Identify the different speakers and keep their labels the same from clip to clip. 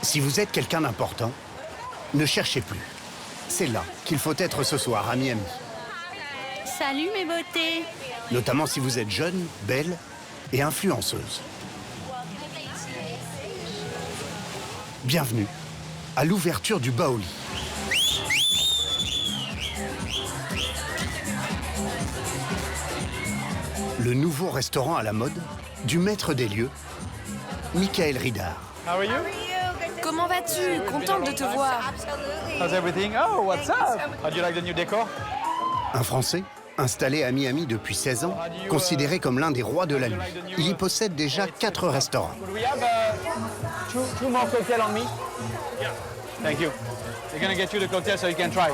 Speaker 1: Si vous êtes quelqu'un d'important, ne cherchez plus. C'est là qu'il faut être ce soir à Miami.
Speaker 2: Salut mes beautés.
Speaker 1: Notamment si vous êtes jeune, belle et influenceuse. Bienvenue à l'ouverture du Baoli. Le nouveau restaurant à la mode du maître des lieux, Michael Ridard.
Speaker 3: How are you?
Speaker 4: Comment vas-tu? Contente de te voir.
Speaker 3: How's everything? Oh, what's up? How do you like the new decor?
Speaker 1: Un Français, installé à Miami depuis 16 ans, considéré comme l'un des rois de la nuit. Il y possède déjà 4 restaurants.
Speaker 3: Could we have two more cocktails on me? Yeah. Thank you. They're gonna get you the cocktail so you can try.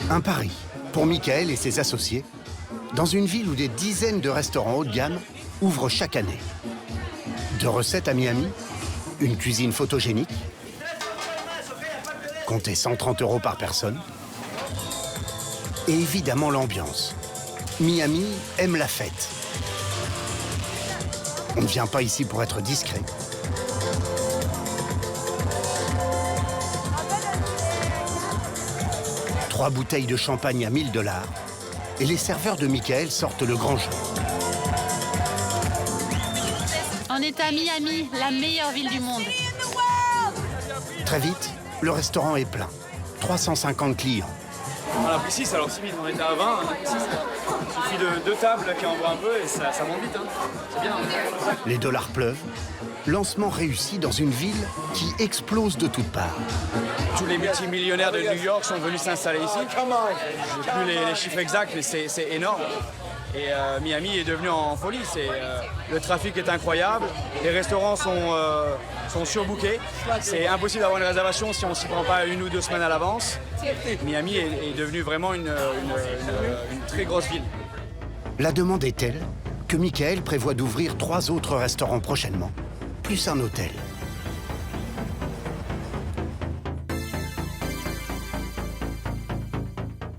Speaker 1: Un pari pour Michael et ses associés, dans une ville où des dizaines de restaurants haut de gamme ouvrent chaque année. 2 recettes à Miami, une cuisine photogénique, comptez 130 € par personne, et évidemment l'ambiance. Miami aime la fête. On ne vient pas ici pour être discret. Trois bouteilles de champagne à 1 000 $, et les serveurs de Michael sortent le grand jeu.
Speaker 2: On est à Miami, la meilleure ville du monde.
Speaker 1: Très vite, le restaurant est plein. 350 clients.
Speaker 5: On a pris 6, alors 6 000, on était à 20, on a pris 6. Il suffit de 2 tables qui envoient un peu et ça monte vite. Hein. C'est bien.
Speaker 1: Les dollars pleuvent. Lancement réussi dans une ville qui explose de toutes parts.
Speaker 5: Tous les multimillionnaires de New York sont venus s'installer ici. Je n'ai plus les chiffres exacts, mais c'est énorme. Et Miami est devenu en folie. Le trafic est incroyable, les restaurants sont surbookés. C'est impossible d'avoir une réservation si on ne s'y prend pas 1 ou 2 semaines à l'avance. Miami est devenu vraiment une très grosse ville.
Speaker 1: La demande est telle que Michael prévoit d'ouvrir 3 autres restaurants prochainement, plus un hôtel.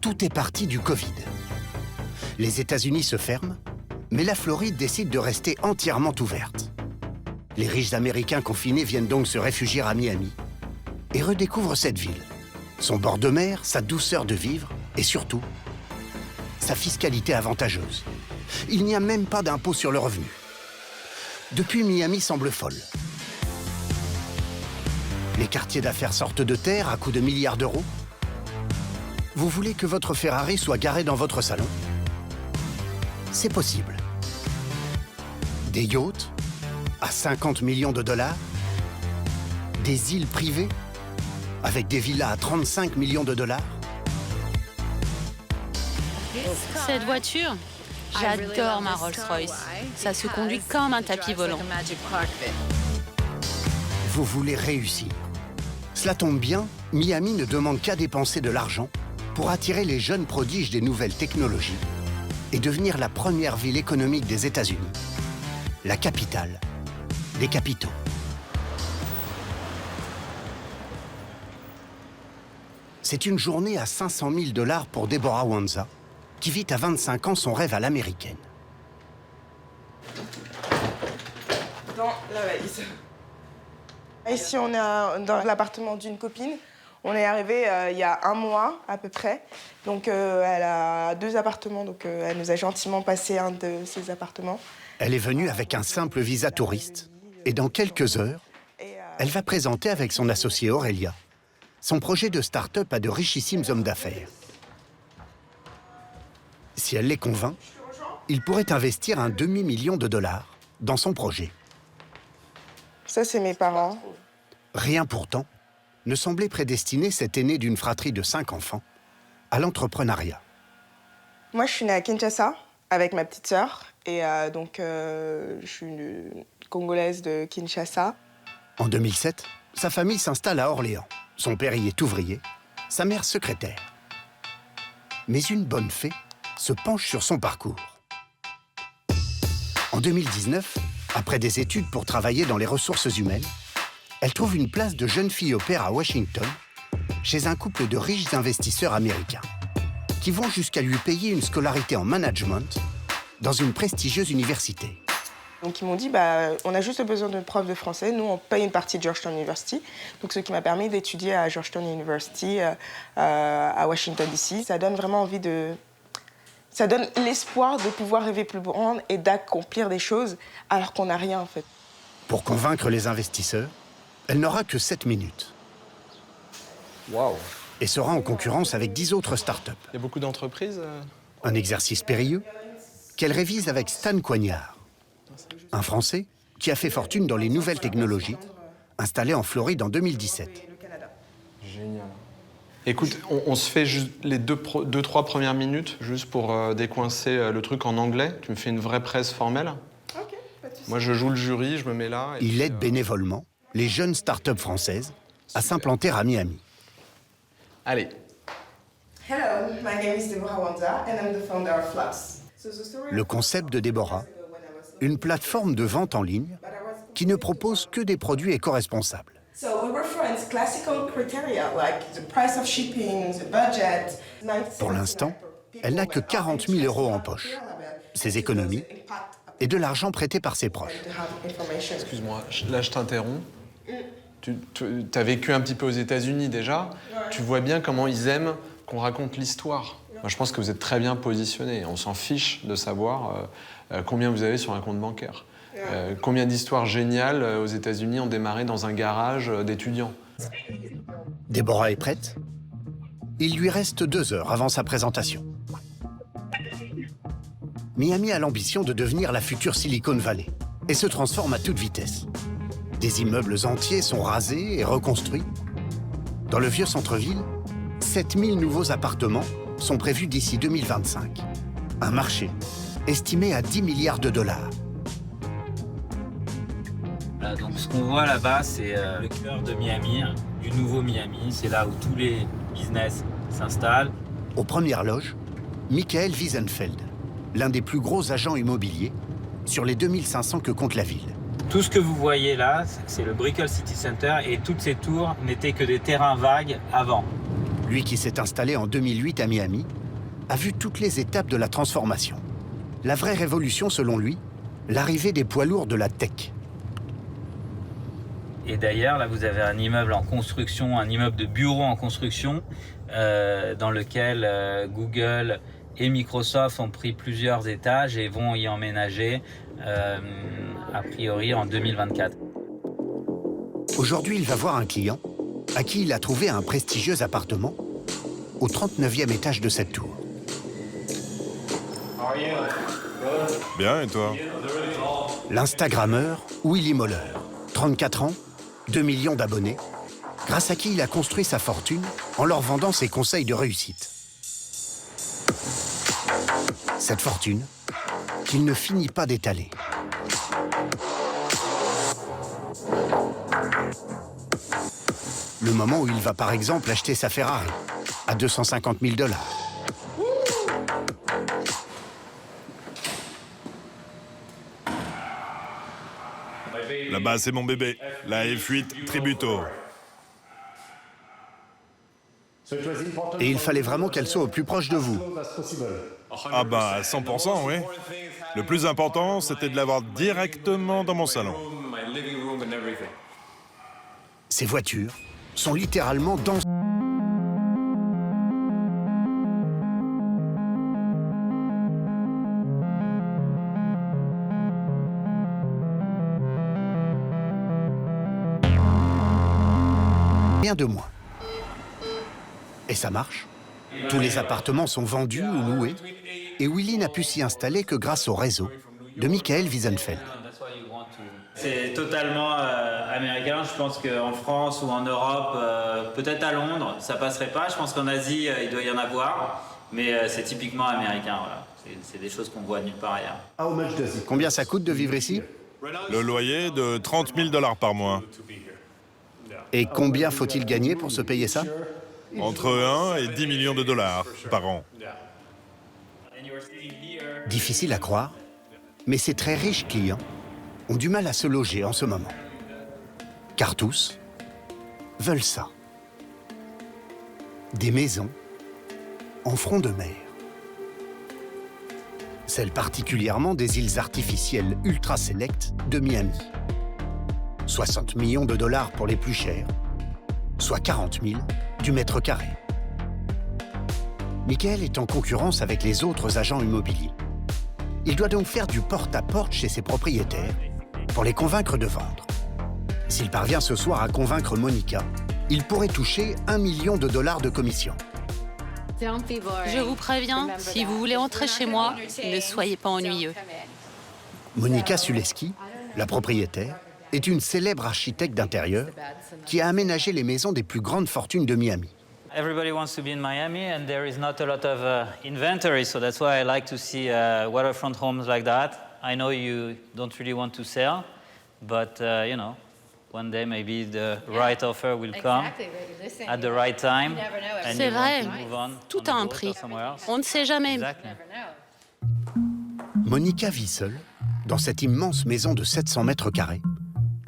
Speaker 1: Tout est parti du Covid. Les États-Unis se ferment, mais la Floride décide de rester entièrement ouverte. Les riches Américains confinés viennent donc se réfugier à Miami et redécouvrent cette ville, son bord de mer, sa douceur de vivre et surtout, sa fiscalité avantageuse. Il n'y a même pas d'impôt sur le revenu. Depuis, Miami semble folle. Les quartiers d'affaires sortent de terre à coups de milliards d'euros. Vous voulez que votre Ferrari soit garé dans votre salon ? C'est possible. Des yachts à 50 millions $, des îles privées avec des villas à 35 millions $.
Speaker 2: Cette voiture, j'adore ma Rolls-Royce. Ça se conduit comme un tapis volant.
Speaker 1: Vous voulez réussir. Cela tombe bien, Miami ne demande qu'à dépenser de l'argent pour attirer les jeunes prodiges des nouvelles technologies et devenir la première ville économique des États-Unis, la capitale des capitaux. C'est une journée à 500 000 $ pour Deborah Wanza, qui vit à 25 ans son rêve à l'américaine.
Speaker 6: Dans la valise. Ici, on est dans l'appartement d'une copine. On est arrivé il y a 1 mois à peu près. Donc elle a 2 appartements, donc elle nous a gentiment passé un de ses appartements.
Speaker 1: Elle est venue avec un simple visa touriste et dans quelques heures, elle va présenter avec son associée Aurélia son projet de start-up à de richissimes hommes d'affaires. Si elle les convainc, ils pourraient investir un demi-million de $, dans son projet.
Speaker 6: Ça, c'est mes parents.
Speaker 1: Rien pourtant ne semblait prédestiner cet aîné d'une fratrie de 5 enfants à l'entrepreneuriat.
Speaker 6: Moi, je suis née à Kinshasa avec ma petite sœur. Et donc, je suis une Congolaise de Kinshasa.
Speaker 1: En 2007, sa famille s'installe à Orléans. Son père y est ouvrier, sa mère secrétaire. Mais une bonne fée se penche sur son parcours. En 2019, après des études pour travailler dans les ressources humaines, elle trouve une place de jeune fille au pair à Washington, chez un couple de riches investisseurs américains, qui vont jusqu'à lui payer une scolarité en management dans une prestigieuse université.
Speaker 6: Donc ils m'ont dit, on a juste besoin d'une prof de français. Nous, on paye une partie de Georgetown University. Donc ce qui m'a permis d'étudier à Georgetown University, à Washington, D.C. Ça donne vraiment envie de... Ça donne l'espoir de pouvoir rêver plus grand et d'accomplir des choses alors qu'on n'a rien, en fait.
Speaker 1: Pour convaincre les investisseurs, elle n'aura que 7 minutes.
Speaker 7: Waouh.
Speaker 1: Et sera en concurrence avec 10 autres startups.
Speaker 7: Il y a beaucoup d'entreprises
Speaker 1: Un exercice périlleux qu'elle révise avec Stan Coignard, un Français qui a fait fortune dans les nouvelles technologies, installé en Floride en 2017.
Speaker 7: Génial. Écoute, on se fait juste les 2-3 premières minutes, juste pour décoincer le truc en anglais. Tu me fais une vraie presse formelle.
Speaker 6: Ok, pas de souci.
Speaker 7: Moi, je joue le jury, je me mets là.
Speaker 1: Il aide bénévolement les jeunes startups françaises à s'implanter à Miami.
Speaker 7: Allez.
Speaker 6: Hello, my name is Deborah Wanda and I'm the founder of Flux.
Speaker 1: Le concept de Déborah, une plateforme de vente en ligne qui ne propose que des produits éco-responsables.
Speaker 6: So we reference classical criteria like the price of shipping, the budget.
Speaker 1: Pour l'instant, elle n'a que 40 000 € en poche. Ses économies et de l'argent prêté par ses proches.
Speaker 7: Excuse-moi, là je t'interromps. Tu as vécu un petit peu aux États-Unis déjà. Tu vois bien comment ils aiment qu'on raconte l'histoire. Moi, je pense que vous êtes très bien positionnés. On s'en fiche de savoir combien vous avez sur un compte bancaire. Combien d'histoires géniales aux États-Unis ont démarré dans un garage d'étudiants.
Speaker 1: Déborah est prête? Il lui reste 2 heures avant sa présentation. Miami a l'ambition de devenir la future Silicon Valley et se transforme à toute vitesse. Des immeubles entiers sont rasés et reconstruits. Dans le vieux centre-ville, 7000 nouveaux appartements sont prévus d'ici 2025. Un marché estimé à 10 milliards de dollars.
Speaker 8: Voilà, donc ce qu'on voit là-bas, c'est le cœur de Miami, du nouveau Miami. C'est là où tous les business s'installent.
Speaker 1: Aux premières loges, Michael Wiesenfeld, l'un des plus gros agents immobiliers, sur les 2500 que compte la ville.
Speaker 8: Tout ce que vous voyez là, c'est le Brickell City Center et toutes ces tours n'étaient que des terrains vagues avant.
Speaker 1: Lui qui s'est installé en 2008 à Miami, a vu toutes les étapes de la transformation. La vraie révolution, selon lui, l'arrivée des poids lourds de la tech.
Speaker 8: Et d'ailleurs, là, vous avez un immeuble en construction, un immeuble de bureaux en construction, dans lequel Google et Microsoft ont pris plusieurs étages et vont y emménager, a priori, en 2024.
Speaker 1: Aujourd'hui, il va voir un client à qui il a trouvé un prestigieux appartement au 39e étage de cette tour.
Speaker 9: Bien, et toi?
Speaker 1: L'Instagrammeur Willy Moller, 34 ans, 2 millions d'abonnés, grâce à qui il a construit sa fortune en leur vendant ses conseils de réussite. Cette fortune qu'il ne finit pas d'étaler. Le moment où il va par exemple acheter sa Ferrari à 250 000 $.
Speaker 9: Là-bas, c'est mon bébé. La F8 Tributo.
Speaker 1: Et il fallait vraiment qu'elle soit au plus proche de vous.
Speaker 9: Ah bah, à 100%, oui. Le plus important, c'était de l'avoir directement dans mon salon.
Speaker 1: Ces voitures sont littéralement dans... Rien de moins. Et ça marche. Tous les appartements sont vendus ou loués. Et Willy n'a pu s'y installer que grâce au réseau de Michael Wiesenfeld.
Speaker 8: C'est totalement américain. Je pense qu'en France ou en Europe, peut-être à Londres, ça passerait pas. Je pense qu'en Asie, il doit y en avoir. Mais c'est typiquement américain. Voilà. C'est des choses qu'on voit nulle part ailleurs.
Speaker 1: Combien ça coûte de vivre ici?
Speaker 9: Le loyer de 30 000 $ par mois.
Speaker 1: Et combien faut-il gagner pour se payer ça?
Speaker 9: Entre 1 et 10 millions de dollars par an.
Speaker 1: Difficile à croire, mais ces très riches clients ont du mal à se loger en ce moment. Car tous veulent ça. Des maisons en front de mer. celle particulièrement des îles artificielles ultra sélectes de Miami. 60 millions de dollars pour les plus chères, soit 40 000 du mètre carré. Michael est en concurrence avec les autres agents immobiliers. Il doit donc faire du porte-à-porte chez ses propriétaires pour les convaincre de vendre. S'il parvient ce soir à convaincre Monica, il pourrait toucher 1 million de dollars de commission.
Speaker 2: Je vous préviens, si vous voulez entrer chez moi, ne soyez pas ennuyeux.
Speaker 1: Monica Suleski, la propriétaire, est une célèbre architecte d'intérieur qui a aménagé les maisons des plus grandes fortunes de Miami.
Speaker 8: Everybody wants to be in Miami, and there is not a lot of inventory, so that's why I like to see waterfront homes like that. I know you don't really want to sell, but you know, one day maybe the right offer will come at the right time.
Speaker 2: C'est vrai, tout a un prix. On ne sait jamais.
Speaker 1: Monica vit seule dans cette immense maison de 700 mètres carrés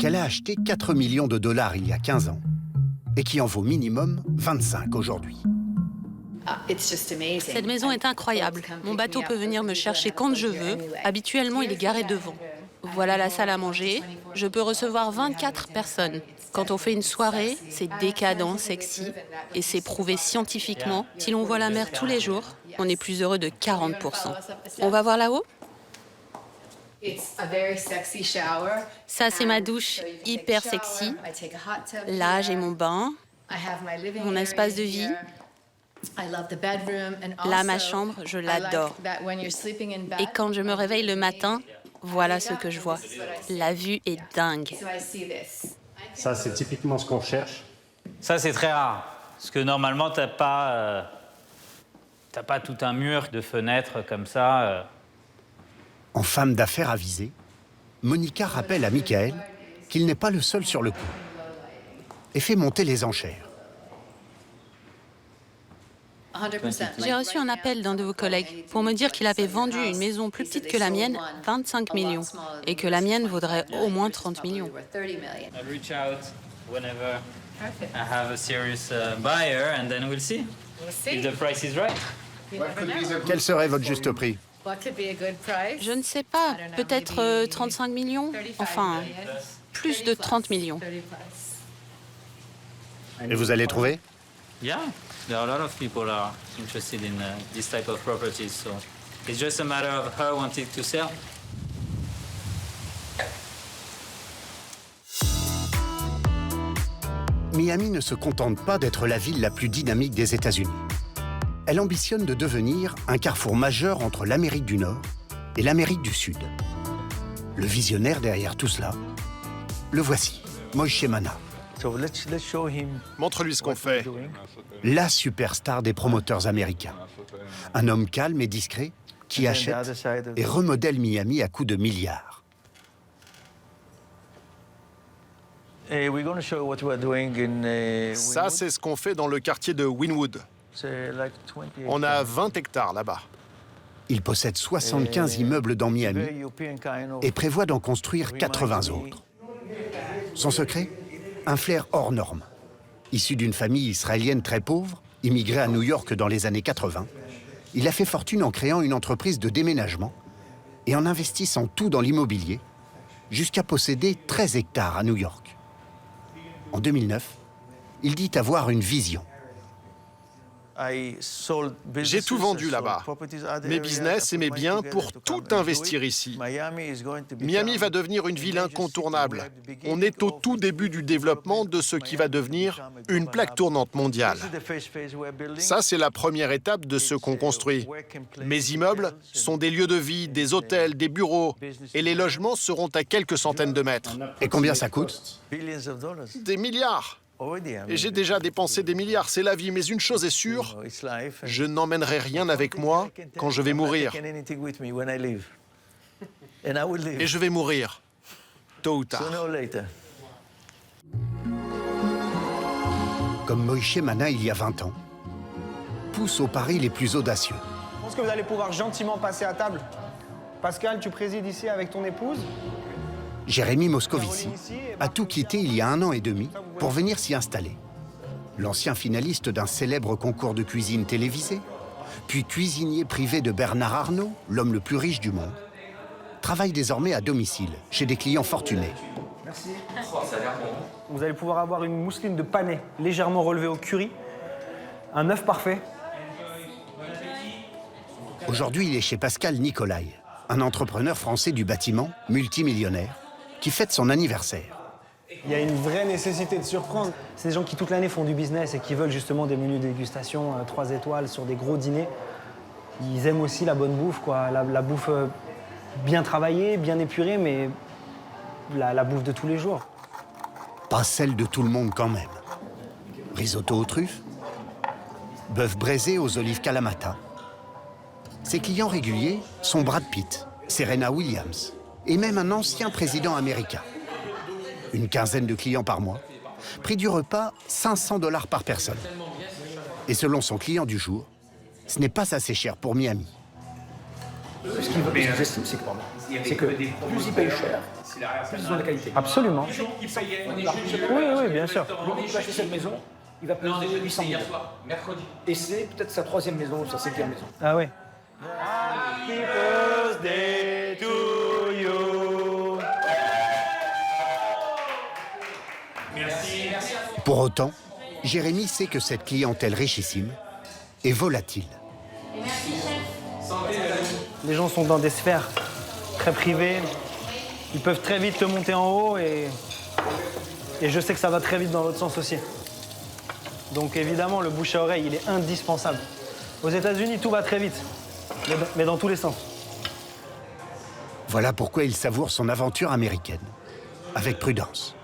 Speaker 1: qu'elle a achetée 4 millions de dollars il y a 15 ans et qui en vaut minimum 25 aujourd'hui.
Speaker 2: Cette maison est incroyable. Mon bateau peut venir me chercher quand je veux. Habituellement, il est garé devant. Voilà la salle à manger. Je peux recevoir 24 personnes. Quand on fait une soirée, c'est décadent, sexy, et c'est prouvé scientifiquement. Si l'on voit la mer tous les jours, on est plus heureux de 40%. On va voir là-haut ? Ça, c'est ma douche, hyper sexy. Là, j'ai mon bain, mon espace de vie. Là, ma chambre, je l'adore. Et quand je me réveille le matin, voilà ce que je vois. La vue est dingue.
Speaker 10: Ça, c'est typiquement ce qu'on cherche.
Speaker 8: Ça, c'est très rare. Parce que normalement, t'as pas tout un mur de fenêtres comme ça.
Speaker 1: En femme d'affaires avisée, Monica rappelle à Michael qu'il n'est pas le seul sur le coup et fait monter les enchères.
Speaker 2: J'ai reçu un appel d'un de vos collègues pour me dire qu'il avait vendu une maison plus petite que la mienne, 25 millions, et que la mienne vaudrait au moins 30 millions.
Speaker 8: I'll reach out whenever I have a serious buyer, and then we'll see if the price is right.
Speaker 1: Quel serait votre juste prix ?
Speaker 2: Je ne sais pas, peut-être 35 millions, enfin, plus de 30 millions.
Speaker 1: Et vous allez trouver ?
Speaker 8: Yeah, there are a lot of people are interested in this type of properties, so it's just a matter of her wanting to sell.
Speaker 1: Miami ne se contente pas d'être la ville la plus dynamique des États-Unis. Elle ambitionne de devenir un carrefour majeur entre l'Amérique du Nord et l'Amérique du Sud. Le visionnaire derrière tout cela, le voici, Moïse Mana.
Speaker 9: Montre-lui ce qu'on fait.
Speaker 1: La superstar des promoteurs américains. Un homme calme et discret qui achète et remodèle Miami à coups de milliards.
Speaker 9: Ça, c'est ce qu'on fait dans le quartier de Wynwood. On a 20 hectares là-bas.
Speaker 1: Il possède 75 immeubles dans Miami et prévoit d'en construire 80 autres. Son secret ? Un flair hors norme. Issu d'une famille israélienne très pauvre, immigré à New York dans les années 80, il a fait fortune en créant une entreprise de déménagement et en investissant tout dans l'immobilier, jusqu'à posséder 13 hectares à New York. En 2009, il dit avoir une vision.
Speaker 9: J'ai tout vendu là-bas. Mes business et mes biens pour tout investir ici. Miami va devenir une ville incontournable. On est au tout début du développement de ce qui va devenir une plaque tournante mondiale. Ça, c'est la première étape de ce qu'on construit. Mes immeubles sont des lieux de vie, des hôtels, des bureaux, et les logements seront à quelques centaines de mètres.
Speaker 1: Et combien ça coûte ?
Speaker 9: Des milliards. Et j'ai déjà dépensé des milliards, c'est la vie. Mais une chose est sûre, je n'emmènerai rien avec moi quand je vais mourir. Et je vais mourir, tôt ou tard.
Speaker 1: Comme Moïse Mana il y a 20 ans, pousse aux paris les plus audacieux.
Speaker 3: Je pense que vous allez pouvoir gentiment passer à table. Pascal, tu présides ici avec ton épouse.
Speaker 1: Jérémy Moscovici a tout quitté il y a 1 an et demi pour venir s'y installer. L'ancien finaliste d'un célèbre concours de cuisine télévisé puis cuisinier privé de Bernard Arnault, l'homme le plus riche du monde, travaille désormais à domicile, chez des clients fortunés.
Speaker 11: Merci. Vous allez pouvoir avoir une mousseline de panais légèrement relevée au curry, un œuf parfait.
Speaker 1: Aujourd'hui, il est chez Pascal Nicolai, un entrepreneur français du bâtiment, multimillionnaire, qui fête son anniversaire.
Speaker 11: Il y a une vraie nécessité de surprendre. C'est des gens qui toute l'année font du business et qui veulent justement des menus de dégustation 3 étoiles sur des gros dîners. Ils aiment aussi la bonne bouffe, quoi. La bouffe bien travaillée, bien épurée, mais la bouffe de tous les jours.
Speaker 1: Pas celle de tout le monde quand même. Risotto aux truffes, bœuf braisé aux olives Kalamata. Ses clients réguliers sont Brad Pitt, Serena Williams et même un ancien président américain. Une quinzaine de clients par mois. Prix du repas, 500 $ par personne. Et selon son client du jour, ce n'est pas assez cher pour Miami.
Speaker 12: Ce qu'ils estiment, c'est que plus ils payent cher, plus ils ont de qualité.
Speaker 11: Absolument. Oui, bien sûr.
Speaker 12: Il va acheter cette maison, il va payer 800 000 €. Et c'est peut-être sa 3e maison ou sa 5e maison.
Speaker 11: Ah ouais. Happy birthday to you.
Speaker 1: Merci. Pour autant, Jérémy sait que cette clientèle richissime est volatile.
Speaker 11: Les gens sont dans des sphères très privées. Ils peuvent très vite te monter en haut et je sais que ça va très vite dans l'autre sens aussi. Donc évidemment, le bouche à oreille, il est indispensable. Aux États-Unis, tout va très vite, mais dans tous les sens.
Speaker 1: Voilà pourquoi il savoure son aventure américaine, avec prudence.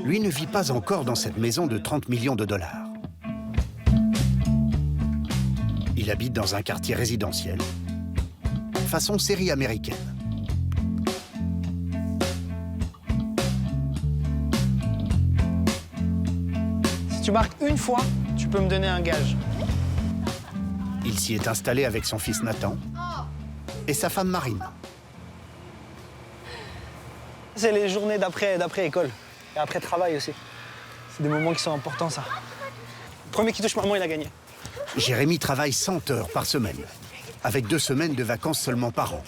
Speaker 1: Lui ne vit pas encore dans cette maison de 30 millions $. Il habite dans un quartier résidentiel, façon série américaine.
Speaker 11: Si tu marques une fois, tu peux me donner un gage.
Speaker 1: Il s'y est installé avec son fils Nathan et sa femme Marine.
Speaker 11: C'est les journées d'après école et après travail aussi. C'est des moments qui sont importants, ça. Le premier qui touche maman, il a gagné.
Speaker 1: Jérémy travaille 100 heures par semaine, avec 2 semaines de vacances seulement par an.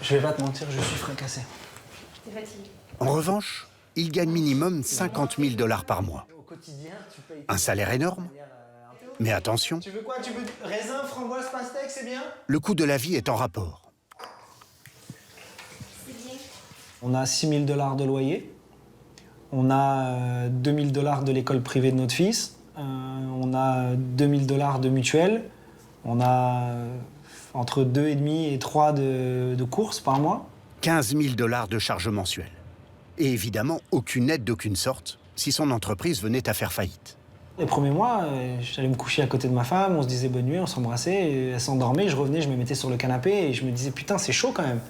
Speaker 11: Je vais pas te mentir, je suis fracassé.
Speaker 1: En revanche, il gagne minimum 50 000 $ par mois. Un salaire énorme, mais attention,
Speaker 11: Tu veux quoi? Tu veux raisin, framboise, pastèque, c'est bien?
Speaker 1: le coût de la vie est en rapport.
Speaker 11: On a 6 000 $ de loyer. On a 2 000 $ de l'école privée de notre fils. On a 2 000 $ de mutuelle. On a entre 2,5 et 3 de courses par mois.
Speaker 1: 15 000 $ de charges mensuelles. Et évidemment, aucune aide d'aucune sorte si son entreprise venait à faire faillite.
Speaker 11: Les premiers mois, j'allais me coucher à côté de ma femme, on se disait bonne nuit, on s'embrassait, elle s'endormait, je revenais, je me mettais sur le canapé et je me disais putain, c'est chaud quand même.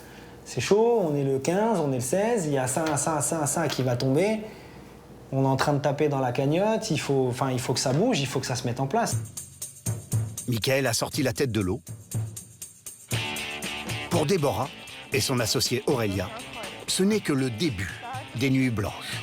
Speaker 11: C'est chaud, on est le 15, on est le 16, il y a ça qui va tomber. On est en train de taper dans la cagnotte, il faut que ça bouge, il faut que ça se mette en place.
Speaker 1: Michael a sorti la tête de l'eau. Pour Déborah et son associée Aurélia, ce n'est que le début des nuits blanches.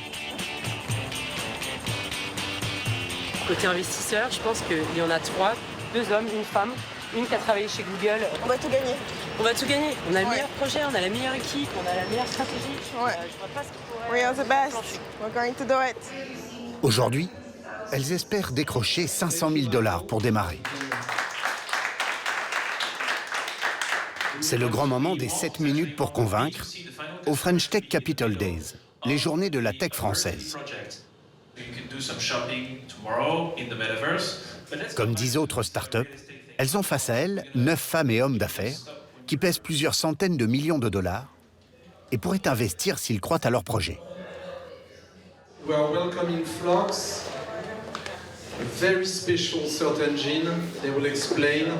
Speaker 13: Côté investisseur, je pense qu'il y en a 3, 2 hommes, une femme, une qui a travaillé chez Google.
Speaker 6: On va tout gagner.
Speaker 13: On va tout gagner. On a le meilleur projet, on a la meilleure équipe, on a la meilleure stratégie.
Speaker 6: Ouais.
Speaker 13: Je vois pas ce qu'il pourrait...
Speaker 6: We are the best. We're going to do it.
Speaker 1: Aujourd'hui, elles espèrent décrocher 500 000 $ pour démarrer. C'est le grand moment des 7 minutes pour convaincre au French Tech Capital Days, les journées de la tech française. Comme 10 autres startups, elles ont face à elles 9 femmes et hommes d'affaires qui pèsent plusieurs centaines de millions de $ et pourraient investir s'ils croient à leur projet.
Speaker 7: We are welcoming Flux, a very special search engine. They will explain.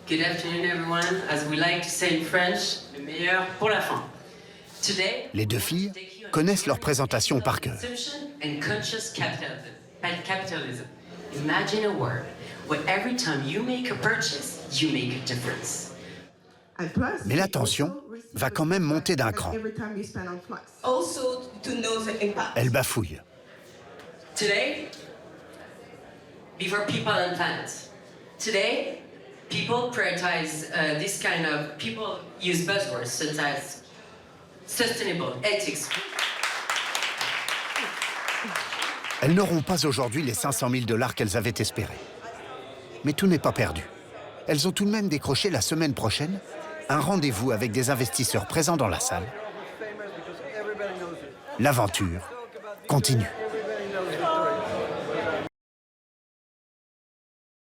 Speaker 14: Good afternoon, everyone. As we like to say in French, le meilleur pour la fin. Today,
Speaker 1: Les 2 filles connaissent leur présentation par cœur.
Speaker 14: consumption and conscious capitalism. Imagine a world where every time you make a purchase, you make a difference.
Speaker 1: Mais la tension va quand même monter d'un cran. Elle bafouille.
Speaker 14: Today, before people and planet. Today, people prioritize this kind of, people use buzzwords such as sustainable, ethics.
Speaker 1: Elles n'auront pas aujourd'hui les 500 000 $ qu'elles avaient espérés. Mais tout n'est pas perdu. Elles ont tout de même décroché la semaine prochaine un rendez-vous avec des investisseurs présents dans la salle. L'aventure continue.